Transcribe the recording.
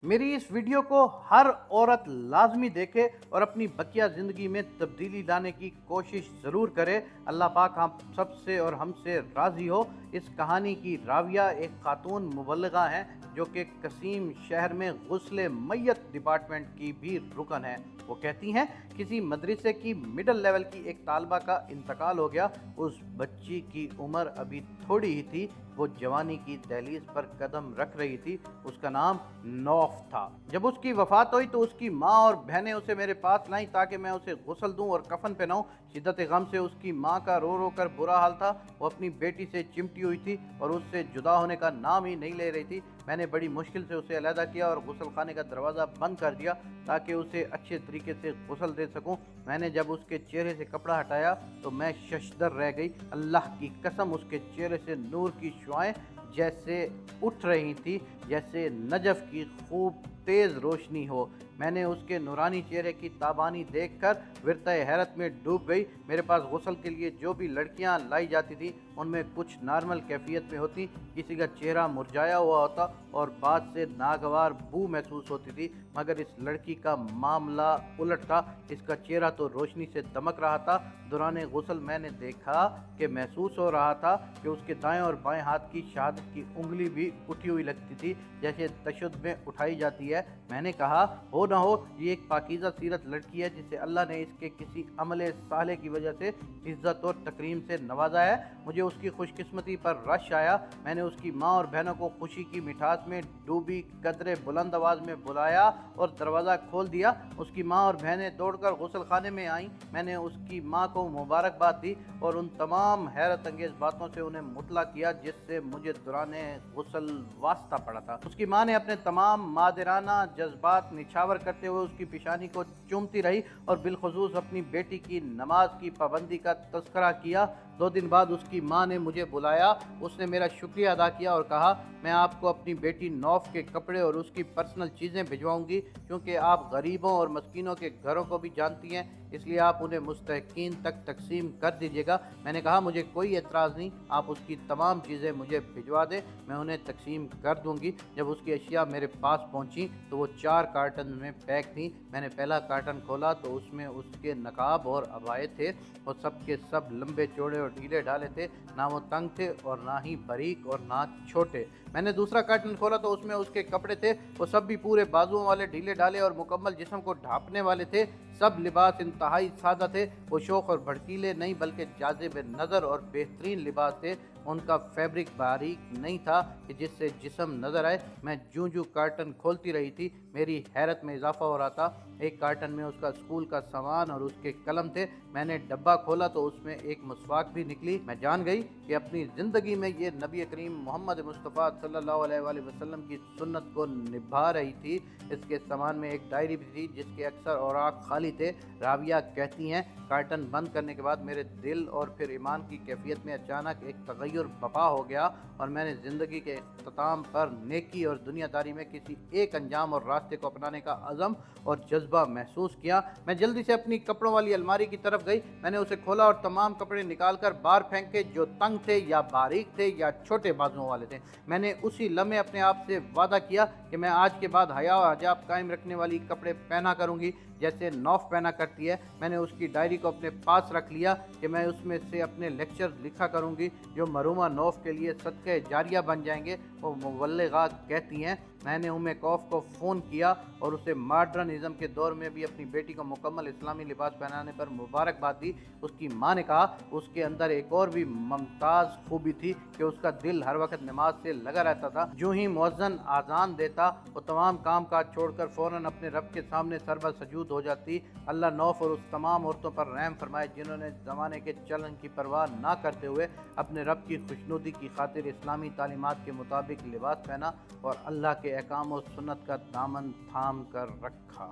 मेरी इस वीडियो को हर औरत लाजमी देखे और अपनी बकिया ज़िंदगी में तब्दीली लाने की कोशिश ज़रूर करे। अल्लाह पाक हम सबसे और हमसे राज़ी हो। इस कहानी की राविया एक खातून मुबल्लिगा हैं जो कि कसीम शहर में गुस्ल मैयत डिपार्टमेंट की भी रुकन है। वो कहती हैं किसी मदरसे की मिडिल लेवल की एक तालबा का इंतकाल हो गया। उस बच्ची की उम्र अभी थोड़ी ही थी। वो जवानी की दहलीज पर कदम रख रही थी। उसका नाम नौफ था। जब उसकी वफात हुई तो उसकी माँ और बहनें उसे मेरे पास लाई ताकि मैं उसे गुस्ल दूं और कफन पहनाऊं। शिद्दत गम से उसकी माँ का रो रो कर बुरा हाल था। वो अपनी बेटी से चिमटी हुई थी और उससे जुदा होने का नाम ही नहीं ले रही थी। मैंने बड़ी मुश्किल से उसे अलहदा किया और गुस्ल खाने का दरवाज़ा बंद कर दिया ताकि उसे अच्छे तरीके से गुस्ल दे सकूं। मैंने जब उसके चेहरे से कपड़ा हटाया तो मैं शशदर रह गई। अल्लाह की कसम, उसके चेहरे से नूर की शुआएं जैसे उठ रही थी, जैसे नजफ की खूब तेज़ रोशनी हो। मैंने उसके नूरानी चेहरे की ताबानी देखकर विरताए हैरत में डूब गई। मेरे पास गुस्ल के लिए जो भी लड़कियां लाई जाती थी उनमें कुछ नॉर्मल कैफियत में होती, किसी का चेहरा मुरझाया हुआ होता और बाद से नागवार बू महसूस होती थी, मगर इस लड़की का मामला उलट था। इसका चेहरा तो रोशनी से दमक रहा था। दौरान गुस्ल मैंने देखा कि महसूस हो रहा था कि उसके दाएं और बाएं हाथ की शहादत की उंगली भी उठी हुई लगती थी, जैसे तशद्दुद में उठाई जाती है। मैंने कहा, हो न हो ये एक पाकीज़ा सीरत लड़की है जिसे अल्लाह ने इसके किसी अमले साले की वजह से इज्जत और तकरीम से नवाजा है। मुझे उसकी खुशकिस्मती पर रश आया। मैंने उसकी माँ और बहनों को खुशी की मिठास में डूबी कदरे बुलंद आवाज़ में बुलाया और दरवाज़ा खोल दिया। उसकी माँ और बहनें दौड़कर गुस्ल खाने में आईं। मैंने उसकी माँ को मुबारकबाद दी और उन तमाम हैरत अंगेज़ बातों से उन्हें मुतला किया जिससे मुझे दौराने गुस्ल वास्ता पड़ा था। उसकी माँ ने अपने तमाम मादराना जज्बात निछावर करते हुए उसकी पेशानी को चूमती रही और बिलखुसूस अपनी बेटी की नमाज की पाबंदी का तस्करा किया। 2 दिन बाद उसकी माँ ने मुझे बुलाया। उसने मेरा शुक्रिया अदा किया और कहा, मैं आपको अपनी बेटी नौफ के कपड़े और उसकी पर्सनल चीज़ें भिजवाऊंगी, क्योंकि आप गरीबों और मस्कीनों के घरों को भी जानती हैं, इसलिए आप उन्हें मुस्तहकीन तक तकसीम कर दीजिएगा। मैंने कहा, मुझे कोई एतराज़ नहीं, आप उसकी तमाम चीज़ें मुझे भिजवा दें, मैं उन्हें तकसीम कर दूंगी। जब उसकी अशिया मेरे पास पहुंची तो वो 4 कार्टन में पैक थी। मैंने पहला कार्टन खोला तो उसमें उसके नकाब और अबाए थे और सब के सब लंबे चौड़े और ढीले ढाले थे, ना वो तंग थे और ना ही बारीक और ना छोटे। मैंने दूसरा कार्टन खोला तो उसमें उसके कपड़े थे, वो सब भी पूरे बाजुओं वाले, ढीले ढाले और मुकम्मल जिस्म को ढांपने वाले थे। सब लिबास इंतहाई सादा थे। वो शौक और भड़कीले नहीं बल्कि जाज़िब नज़र और बेहतरीन लिबास थे। उनका फैब्रिक बारीक नहीं था कि जिससे जिस्म नज़र आए। मैं जूं जूं कार्टन खोलती रही थी, मेरी हैरत में इजाफा हो रहा था। एक कार्टन में उसका स्कूल का सामान और उसके कलम थे। मैंने डब्बा खोला तो उसमें एक मुस्वाक भी निकली। मैं जान गई कि अपनी ज़िंदगी में ये नबी करीम मोहम्मद मुस्तफ़ा सल्लल्लाहु अलैहि वसल्लम की सुन्नत को निभा रही थी। इसके सामान में एक डायरी भी थी जिसके अक्सर औराक खाली थे। राविया कहती हैं, कार्टन बंद करने के बाद मेरे दिल और फिर ईमान की कैफियत में अचानक एक तगय्युर बपा हो गया और मैंने ज़िंदगी के इख्तिताम पर नेकी और दुनियादारी में किसी एक अंजाम और रास्ते को अपनाने का अज़म और जज्बा महसूस किया। मैं जल्दी से अपनी कपड़ों वाली अलमारी की तरफ गई। मैंने उसे खोला और तमाम कपड़े निकालकर बाहर फेंके जो तंग थे या बारीक थे या छोटे बाजुओं वाले थे। मैंने उसी लम्हे अपने आप से वादा किया कि मैं आज के बाद हया और हजाब कायम रखने वाली कपड़े पहना करूँगी जैसे नौफ पहना करती है। मैंने उसकी डायरी को अपने पास रख लिया कि मैं उसमें से अपने लेक्चर लिखा करूँगी जो मरूमा नौफ के लिए सदक़े जारिया बन जाएंगे। वो मुबल्लिगा कहती हैं, मैंने उम्मे कौफ को फ़ोन किया और उसे मॉडर्निज़म के दौर में भी अपनी बेटी को मुकम्मल इस्लामी लिबास पहनाने पर मुबारकबाद दी। उसकी माँ ने कहा, उसके अंदर एक और भी मुमताज़ खूबी थी कि उसका दिल हर वक्त नमाज से लगा रहता था। जो ही मुअज्जिन आज़ान देता वो तमाम काम काज छोड़कर फ़ौरन अपने रब के सामने सरबा सजूद हो जाती। अल्लाह नौफ और उस तमाम औरतों पर रहम फरमाए जिन्होंने ज़माने के चलन की परवाह ना करते हुए अपने रब की खुशनुदी की खातिर इस्लामी तालीमात के मुताबिक लिबास पहना और अल्लाह के अहकाम और सुन्नत का दामन थाम कर रखा।